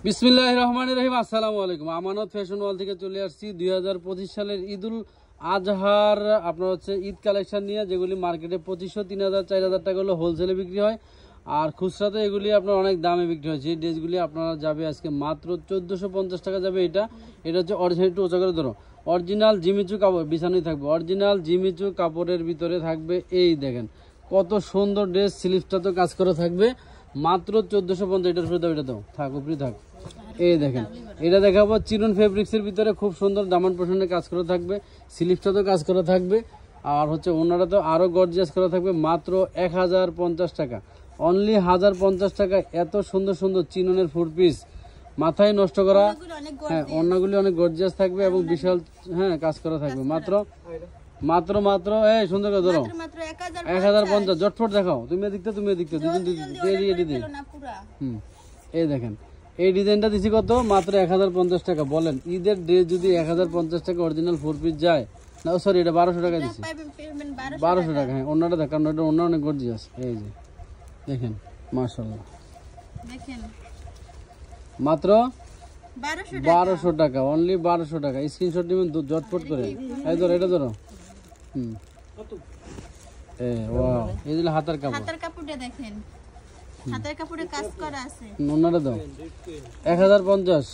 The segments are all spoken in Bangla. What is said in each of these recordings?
বিসমিল্লাহির রহমানির রহিম। আসসালামু আলাইকুম। আমানত ফ্যাশন ওয়াল থেকে চলে আসছি 2025 সালের ঈদুল আজহার আপনার হচ্ছে ঈদ কালেকশন নিয়ে, যেগুলি মার্কেটে 2500, 3000, 4000 টাকা হলো হোলসেলে বিক্রি হয়, আর খুচরাতে এগুলি আপনার অনেক দামে বিক্রি হয়। সেই ড্রেসগুলি আপনারা যাবে আজকে মাত্র 1450 টাকা যাবে। এটা হচ্ছে অরিজিনাল, একটু উঁচা করে ধরো, অরিজিনাল জিমিচু কাপড় বিছানোই থাকবে, অরিজিনাল জিমিচু কাপড়ের ভিতরে থাকবে। এই দেখেন কত সুন্দর ড্রেস, স্লিভসটা তো কাজ করা থাকবে মাত্র 1450। এটার উপরে দাও, এটা দাও, থাক উপরে থাক। এই দেখেন এটা দেখাবো চিরুন ফেব্রিক্সের ভিতরে, খুব সুন্দর দামান পোষণে কাজ করা থাকবে, স্লিভসটা তো কাজ করা থাকবে, আর হচ্ছে ওনারা তো আরো গর্জিয়াস করা থাকবে। মাত্র 1050 টাকা, অনলি 1050 টাকা। এত সুন্দর সুন্দর চিননের 4 পিস, মাথায় নষ্ট করা। হ্যাঁ, অন্যগুলি অনেক গর্জিয়াস থাকবে এবং বিশাল কাজ করা থাকবে। মাত্র মাত্র মাত্র এই সুন্দর করে ধরো 1050। জটফট দেখাও, তুমি দেখতে এই দেখেন এই ডিজাইনটা দিছি কত? মাত্র 1050 টাকা। বলেন ঈদের ড্রেস যদি 1050 টাকা অরিজিনাল 4 পিস যায় না, সরি এটা 1200 টাকা দিছি, 1200 টাকা। হ্যাঁ, অন্যটা দেখ, কারণ এটা অন্য অনেক গর্জিয়াস। এই যে দেখেন মাশাআল্লাহ, দেখেন মাত্র 1200 টাকা, অনলি 1200 টাকা। স্ক্রিনশট দিবেন জটফট করে। এই ধরো, এটা ধরো। ওয়াও, এই যে হাতার কাপড়, হাতার কাপড়টা দেখেন, হাতের কাপড়ে কাজ করা আছে। ওনাটা দাও 1050,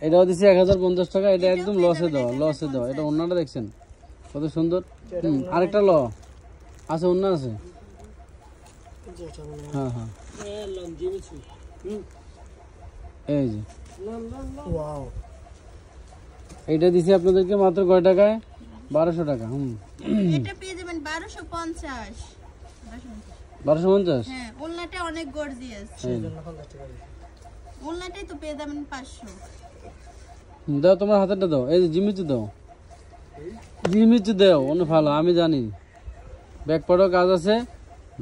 এটাও দিছি 1050 টাকা। এটা একদম লসে দাও, লসে দাও। এটা ওনাটা দেখছেন কত সুন্দর। আরেকটা ল আছে, ওনা আছে। হ্যাঁ হ্যাঁ, এই যে ওয়াও, এইটা দিছি আপনাদেরকে মাত্র কয় টাকায়? 1200 টাকা। এটা পেয়ে যাবেন 1250। 1250। হ্যাঁ, ওন্নাটা অনেক গর্জিয়াস, ওন্নাটাই তো পেয়ে যাবেন 500। দাও তোমার হাতেরটা দাও, এই যে জিমিচু দাও, জিমিচু দাও, অনেক ভালো, আমি জানি ব্যাক পাড়ও কাজ আছে।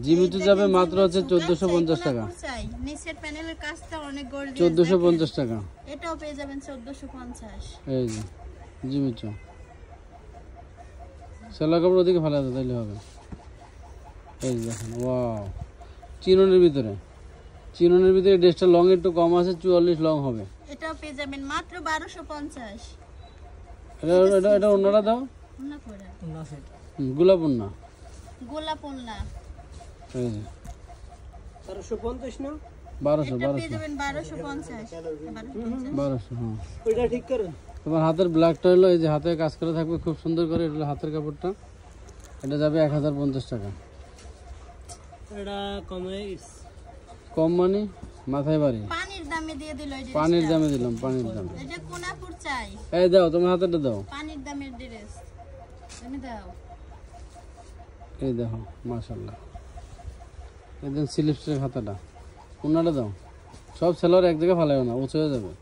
জিমিচু যাবে মাত্র হচ্ছে 1450 টাকা। নিচের প্যানেলের কাজটা অনেক গর্জিয়াস, 1450 টাকা। এটাও পেয়ে যাবেন 1450। এই যে জিমিচু সেলা কাপড় ওদিকে ভালো আছে, তাইলে হবে। এই দেখেন ওয়াও, চিননের ভিতরে, চিননের ভিতরে ড্রেসটা লং একটু কম আছে, 44 লং হবে। এটাও পেয়ে যাবেন মাত্র 1250। এটা ওন্নাটা দাও, ওন্না করে ওন্না সেট, গোলাপ ওন্না, গোলাপ ওন্না। এই যে 1250 না, 1200 পেয়ে যাবেন 1250। 1200। হ্যাঁ, ওইটা ঠিক করুন। তোমার হাতের ব্ল্যাকটা হলো, এই যে হাতে কাজ করা থাকবে খুব সুন্দর করে। এটা হাতের কাপড়টা, এটা যাবে 1050 টাকা। এটা কমে কম মানে মাথায় বাড়ি, পানির দামে দিয়ে দিল। এই পানির দামে দিলাম, পানির দামে। এটা কোনাপুর চাই। এই দাও তোমার হাতেরটা দাও, পানির দামের ড্রেস তুমি দাও। এই দেখো মাশাআল্লাহ, একদম স্লিপসের হাতাটা। ওনাটা দাও, সব সেলার এক জায়গায় ফালাইও না, উঁচু হয়ে যাবে,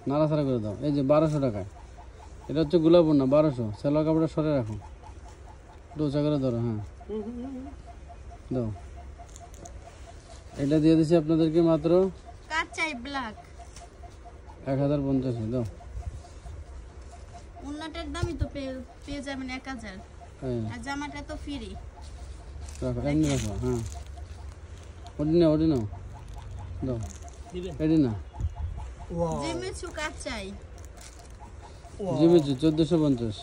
নাড়াচাড়া করে দাও। এই যে 1200 টাকায়, এটা হচ্ছে গোলাপ ওন্না 1200। সেলার কাপড়টা সরে রাখো, একটু উঁচা করে ধরো। হ্যাঁ দাও, এটা দিয়ে দিছি আপনাদেরকে মাত্র কাঁচাই ব্ল্যাক 1050। দাও, উন্নাটার দামই তো পেয়ে যাবেন 1000, আর জামাটা তো ফ্রি। রাখো, এমনি রাখো। হ্যাঁ, ওডি নাও দাও, এডি না। জিমিচু কাঁচাই, জিমিচু 1450।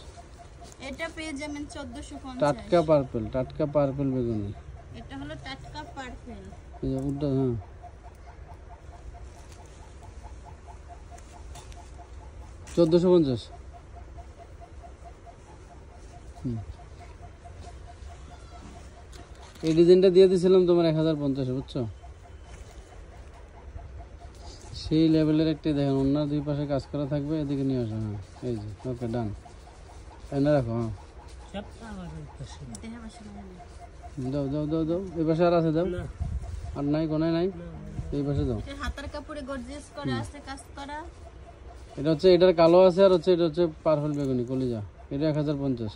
এটা পেয়ে যাবেন 1450। টাটকা পার্পল, টাটকা পার্পল বেগুনি, এটা হলো টাটকা পার্পল। এই যে উড্ডা। হ্যাঁ, 1450। এই ডিজাইনটা দিয়ে দিয়েছিলাম তোমার 1050, বুঝছো? সেই লেভেলের একটি দেখেন, অন্য দুই পাশে কাজ করা থাকবে, এদিকে নিয়ে আসো। হ্যাঁ, এই যে ওকে ডান, এনে রাখো। হ্যাঁ, দাও দাও দাও দাও, এই পাশে আর আছে, দাও। আর নাই, কোনায় নাই, এই পাশে দাও। এটা হাতার কাপড়ে গর্জিয়াস করা আছে, কাজ করা। এটা হচ্ছে, এটার কালো আছে, আর হচ্ছে এটা হচ্ছে পার্পল বেগুনি কলিজা। এটা 1050।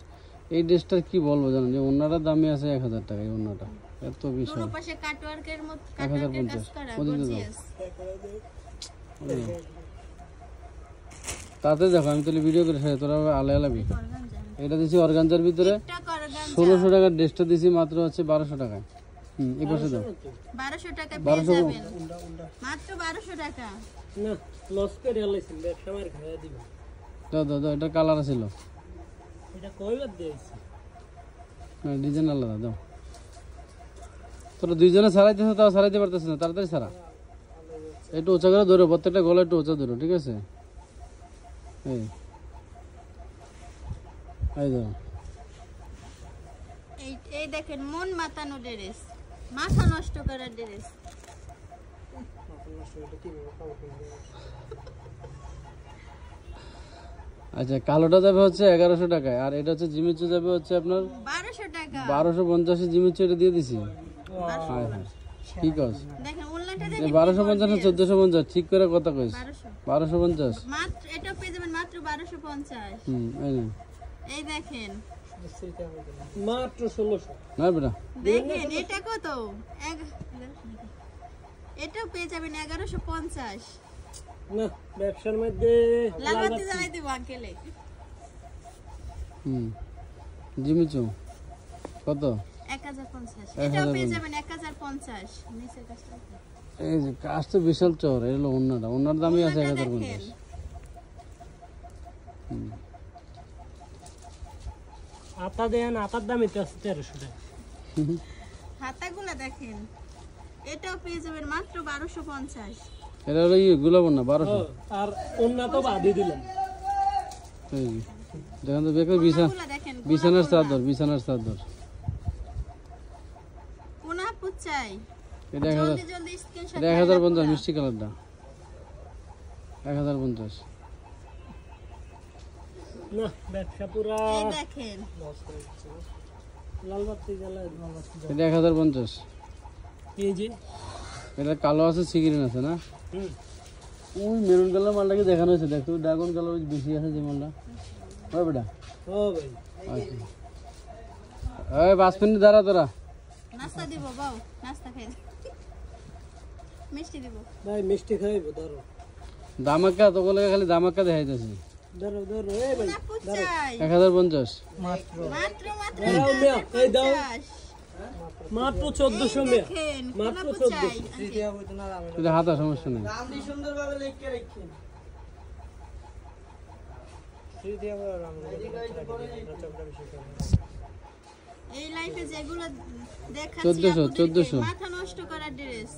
এই ড্রেসটার কি বলবো জানেন, যে ওন্নাটার দামই আছে 1000 টাকা। এই ওন্নাটা এত বিশাল, পুরো পাশে কাটওয়ার্কের মত, কাটওয়ার্কের কাজ করা গর্জিয়াস। তাতে দেখো, আমি তাহলে ভিডিও করে তোরা আলে আলাবি। এটা দিছি অর্গানজার ভিতরে 1600 টাকার ড্রেসটা দিছি মাত্র হচ্ছে 1200 টাকায়। এই পাশে দাও, 1200 টাকা পেয়ে যাবেন, মাত্র 1200 টাকা। না লস করে আলাইছেন ব্যবসা মার খাওয়া দিবেন দাও দাও দাও, এটা কালার ছিল, এটা কয়বার দিয়েছি ডিজাইন আলাদা দাও। তোরা দুইজনে ছাড়াইতেছে, তাও ছাড়াইতে পারতেছে না, তাড়াতাড়ি ছাড়া। একটু উঁচা করে ধরো, প্রত্যেকটা গলা একটু উঁচা ধরো, ঠিক আছে? এই এই ধরো। এই দেখেন মন মাতানো ড্রেস, মাথা নষ্ট করার ড্রেস। আচ্ছা, কালোটা যাবে হচ্ছে 1100 টাকায়, আর এটা হচ্ছে জিমিচু যাবে হচ্ছে আপনার 1200 টাকা। 1250 জিমিচু, এটা দিয়ে দিছি। হ্যাঁ হ্যাঁ, ঠিক আছে। দেখেন অনলাইনটা দেখেন 1250 না 1450, ঠিক করে কথা কইস। 1250। মাত্র এটা পেয়ে যাবেন মাত্র 1250। এই না, এই দেখেন মাত্র 1600 না বেটা, দেখেন এটা কত, এটা পেয়ে যাবেন 1150। না ব্যবসার মধ্যে লাগাতে জ্বালাই দিব আঙ্কেলে। জিমিচু কত? 1050। এটা পেয়ে যাবেন 1050। নিচে কাজটা এই যে কাজ তো বিশাল চওড়া, এটা হলো ওন্নাটা, ওন্নার দামই আছে 1050। আতা দেন, আতার দাম এটা আছে 1300 টাকা। হাতাগুলো দেখেন, এটাও পেয়ে যাবেন মাত্র 1250। এটা হলো গুলাব না 1200। আর অন্য তো বাদই দিলাম। এই যে দেখেন তো, বেকার ওনাগুলো দেখেন বিছানার চাদর, বিছানার চাদর। কোনা পুচাই, এটা 1000, জলদি জলদি স্ক্রিনশট এটা 1050 মিষ্টি কালারটা 1050। না ব্যবসা পুরা এই দেখেন লাল বাতি জ্বালায়, লাল বাতি জ্বালায়। এটা 1050। এই যে এটা কালো আছে, সিগ্রিন আছে না? ওই মেরুন কালার মালটাকে দেখানো হয়েছে, দেখো ড্রাগন কালার বেশি আছে যে মালটা। হয় বেটা, ও ভাই আচ্ছা। এই 5 মিনিট দাঁড়া তোরা। নাস্তা দিব বাউ, নাস্তা খাই মিষ্টি দিব। ভাই মিষ্টি খাইবো, ধরো দামাক্কা তো বলে, খালি দামাক্কা দেখাইতেছি। ধরো ধরো। এই ভাই কোনা পুচাই 1050। মাত্র মাত্র মাত্র দাঁড়াও মিয়া, এই দাও 1050। মাত্র 1400 মেয়া। দেখেন কোনা মাত্র পুচাই। এটা হাতা, সমস্যা নেই। এই লাইফে যেগুলো দেখাচ্ছি 1400, আপনাদেরকে, 1400 মাথা নষ্ট করার ড্রেস।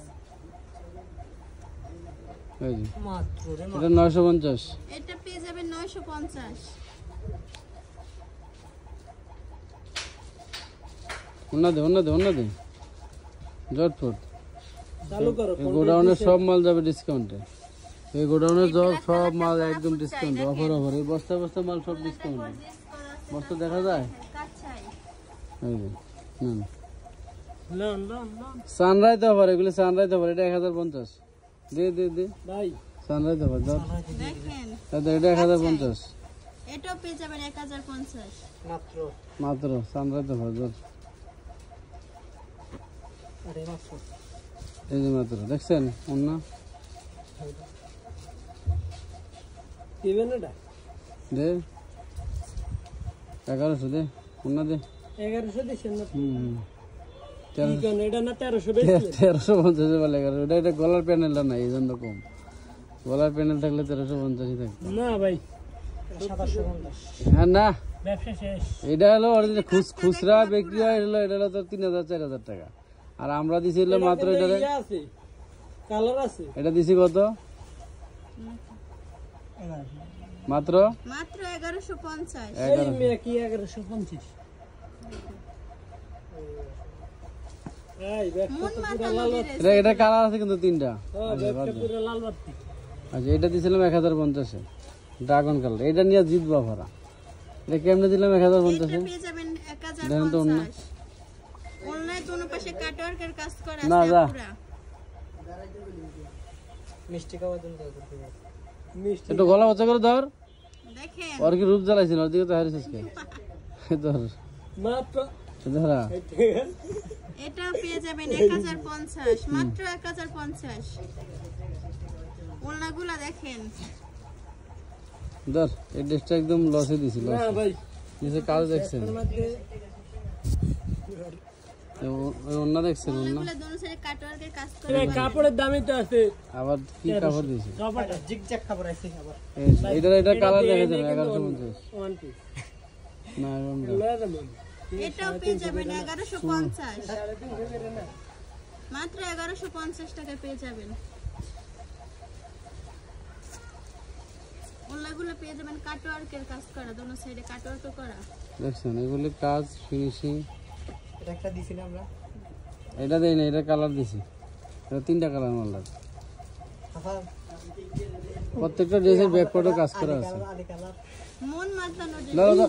এই যে মাত্র রে এটা 950। এটা পেয়ে যাবেন 950। অন্য দে, অন্য দে, অন্য দে, জটফট। চালু করো। এই গোডাউনের সব মাল যাবে ডিসকাউন্টে। এই গোডাউনের সব মাল একদম ডিসকাউন্ট, অফার অফার। এই বস্তা বস্তা মাল সব ডিসকাউন্টে। বস্তা দেখা যায়, কাচ্চাই এই যে হুম, lawn lawn lawn sunrise offer, এগুলো সানরাইজ অফার। এটা 1050। দে দে দে, ভাই সানরাইজ অফার দাও। দেখেন এটা 1050 এটাও পেয়ে যাবেন 1050। মাত্র। মাত্র, সানরাইজ অফার দাও। আরে মাত্র এই যে মাত্র, দেখছেন অন্য দিবেন এটা দে 1100 দে, অন্য দে। 1100 দিছেন না? হুম, কি কেন এটা না 1300 বেচলেন? 1350 বলে 1100। এটা গলার প্যানেলটা নাই, এই জন্য কম। গলার প্যানেল থাকলে 1350 থাকতো। না ভাই 750। হ্যাঁ না, ব্যবসা শেষ। এটা হলো অরিজিনাল খুচরা বিক্রি হয়, এটা হলো তো 3000 4000 টাকা। আর আমরা দিছি হলো মাত্র এটা, ইয়ে আছে কালার আছে। এটা দিছি কত? মাত্র মাত্র 1150। এই মেয়ে কি 1150? এই ব্যবসা মন তো পুরা মাতানো লাল বাতি। ড্রেস। এটা কালার আছে কিন্তু 3টা। হ্যাঁ ব্যবসা পুরা লাল বাতি। আচ্ছা, এটা দিছিলাম 1050 এ, ড্রাগন কালার। এটা নিয়ে জিতবা ভরা। এটা কেমনে দিলাম 1050 এটা এ? পেয়ে যাবেন দেখেন তো অন্য। 1050। অনলাইন কোনো পাশে কাটওয়ার্কের কাজ করা না, আছে যা। পুরা। মিষ্টি খাওয়ার জন্য মিষ্টি একটু গলা উঁচা করে ধর। দেখেন ওর কি রূপ জ্বালাইছিল, ওর দিকে তো হারিস কে ধর, মাত্র। ধরা। এটাও পেয়ে যাবেন 1050। মাত্র 1050। ওলনাগুলা দেখেন ধর, এই ড্রেসটা একদম লসে দিছিল। না ভাই নিচে কাজ দেখছেন, এর মধ্যে অন্য দেখছেন অন্য এগুলো দোনো সাইডে কাটওয়ার্কের কাজ করে ভাই কাপড়ের দামই তো আছে আবার কি কাপড় দিয়েছে কাপড়টা জিগজ্যাগ খাবার আছে আবার এটা কালার দেখা যাবে 1150 ওয়ান পিস না এরকম না। লয়া দেবেন এটাও পেয়ে যাবেন 1150 মাত্র 1150 টাকায় পেয়ে যাবেন ওগুলো পেয়ে যাবেন কাটওয়ার্কের কাজ করা দোনো সাইডে কাটওয়ার্ক করা দেখছেন এগুলি কাজ ফিনিশিং এটা একটা দিছিলাম আমরা এটা দেই না এটা কালার দিছি এটা তিনটা কালার মাল লাগে আফা প্রত্যেকটা ড্রেসের ব্যাক পার্টও কাজ করা আছে আলি কালার মন মাতানো যে দাও দাও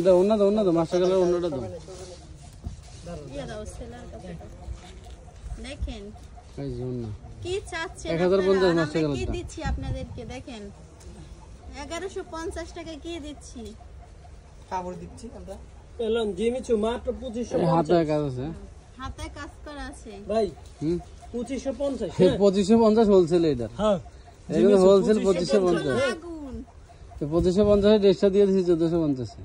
দাও অন্য দাও মাস্টার কালার অন্যটা দাও ইয়া দাও সেলার কাছে দাও। দেখেন এই যে অন্য কি চাচ্ছেন 1050 আপনারা? মাস্টার আমরা কি কালারটা। দিচ্ছি আপনাদেরকে দেখেন 1150 টাকায় কি দিচ্ছি কাপড় দিচ্ছি আমরা এলন জিমিচু মাত্র 2550 এই হাতে কাজ আছে হাতে কাজ করা আছে ভাই হুম 2550 এই 2550 হোলসেল এটার হ্যাঁ এগুলো হোলসেল 2550 আগুন তো 2550 এর ড্রেসটা দিয়ে দিছি 1450 এ।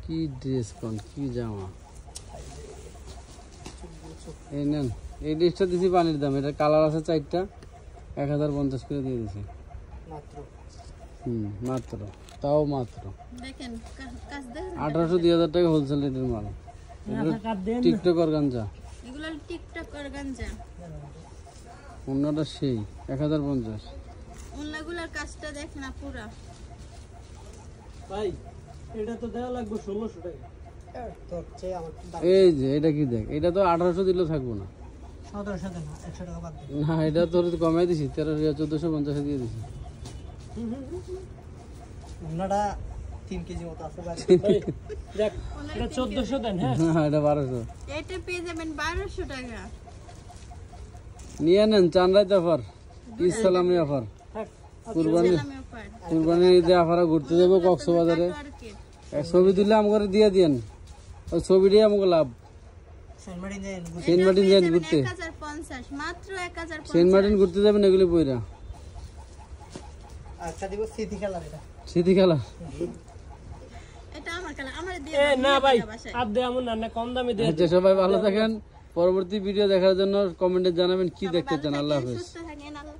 কি ড্রেস কোন কি জামা এই নেন এই ড্রেসটা দিছি পানির দাম এটা কালার আছে 4টা 1050 করে দিয়ে দিছি মাত্র মাত্র তাও মাত্র দেখেন কাজ দেখেন 1800 2000 টাকা হোলসেল রেটের মাল এগুলো কাট দেন টিকটক অর্গানজা এগুলো টিকটক অর্গানজা অন্যটা সেই 1050 ওগুলোর কাজটা দেখেন পুরা ভাই এটা তো দেওয়া লাগবে 1600 টাকা তো হচ্ছে আমার এই যে এটা কি দেখ এটা তো 1800 দিলে থাকবো না 1700 না 100 টাকা বাদ দিই না এটা তোর কমাই দিছি 1450 দিয়ে দিছি ওনাটা 3 কেজি মতো আছে বাড়ি ভাই দেখ এটা 1400 দেন হ্যাঁ না এটা 1200 এটা পেয়ে যাবেন 1200 টাকা নিয়ে নেন চান্দাইতে অফার ইসলামী অফার থাক কুরবানি সালামি অফার কুরবানির ঈদে অফারে ঘুরতে যাবো কক্সবাজারে কাটওয়ার্কের এক ছবি দিলে আমাকে দিয়ে দিয়েন ওই ছবিটাই আমাকে লাভ সেন্ট মার্টিন যাই সেন্ট মার্টিন যান ঘুরতে 1050 মাত্র 1050 সেন্ট মার্টিন ঘুরতে যাবেন এগুলি বইরা আচ্ছা দিব সিটি খেলা এটা স্মৃতি খেলা এটা আমার কালার আমার দিয়ে এ দাও, না নিয়ে ভাই যাও বাসায়। আর দে আমন না কম দামে দে আচ্ছা সবাই ভালো থাকেন পরবর্তী ভিডিও দেখার জন্য কমেন্টে জানাবেন কি দেখতে চান ভালো আল্লাহ থাকেন, হাফেজ সুস্থ থাকেন আল্লাহ